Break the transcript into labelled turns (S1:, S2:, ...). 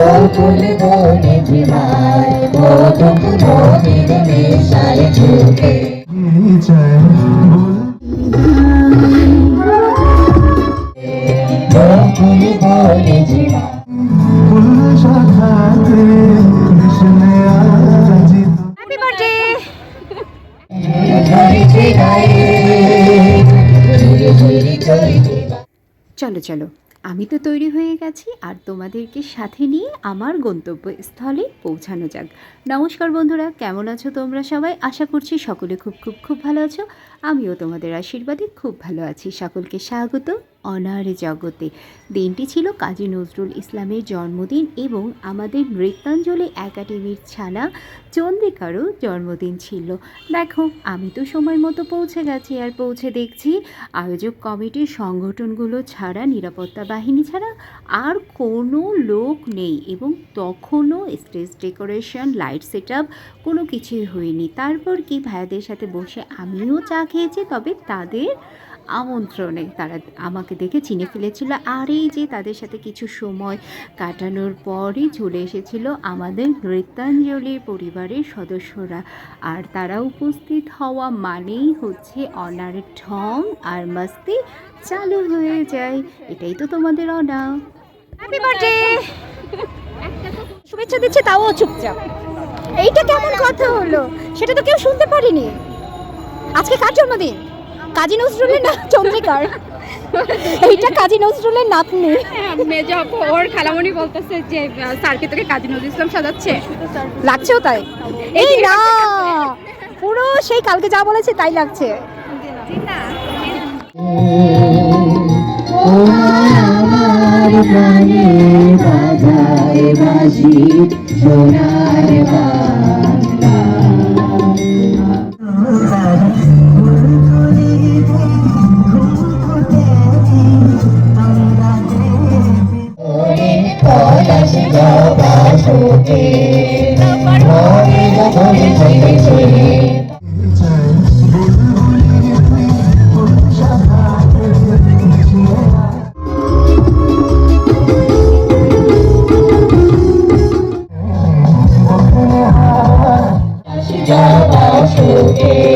S1: ফুল বনে জীবায় মধুক নদীর মেশায় ঝুঁকে ফুল বনে জীবায়
S2: হ্যাপি বার্থডে। চলো চলো, আমি তো তৈরি হয়ে গেছি আর তোমাদেরকে সাথে নিয়ে আমার গন্তব্যস্থলে পৌঁছানো যাক। নমস্কার বন্ধুরা, কেমন আছো তোমরা সবাই? আশা করছি সকলে খুব খুব খুব ভালো আছো। আমিও তোমাদের আশীর্বাদে খুব ভালো আছি। সকলকে স্বাগত অনার জগতে। দিনটি ছিল কাজী নজরুল ইসলামের জন্মদিন এবং আমাদের নৃত্যাঞ্জলি একাডেমির ছানা চন্দ্রিকারও জন্মদিন ছিল। দেখো, আমি তো সময় মতো পৌঁছে গেছি আর পৌঁছে দেখছি আয়োজক কমিটির সংগঠনগুলো ছাড়া, নিরাপত্তা বাহিনী ছাড়া আর কোনো লোক নেই এবং তখনও stage decoration, light set up কোনো কিছুই হয়নি। তারপর কি ভাইয়াদের সাথে বসে আমিও চা খেয়েছি, তবে তাদের আমন্ত্রণে। তারা আমাকে দেখে চিনে ফেলেছিল আর এই যে তাদের সাথে কিছু সময় কাটানোর পরই চলে এসেছিল আমাদের নৃত্যাঞ্জলি পরিবারের সদস্যরা। আর তারা উপস্থিত হওয়া মানেই হচ্ছে অনার ঢং আর মাস্তি চালু হয়ে যায়। এটাই তো তোমাদের অনা। Happy birthday. শুভেচ্ছা দিচ্ছে তাও চুপচাপ। এইটা কেমন কথা হলো? সেটা তো কেউ শুনতে পারিনি। আজকে কার জন্মদিন? কাজী নজরুলের না চন্দ্রিকার? এইটা কাজী নজরুলের নাতনি
S3: মেজো আপু, ওর খালামণি বলতেছে যে স্যারকে তোকে কাজী নজরুল ইসলাম সাজাচ্ছে।
S2: লাগছেও তাই? এই না, পুরো সেই কালকে যা বলেছে তাই লাগছে।
S1: আমার প্রাণে বাজায় বাজি সোনার বাংলা। পলাশ জবা ছোটে মনের ধরে ধরেছে জবা ছোটে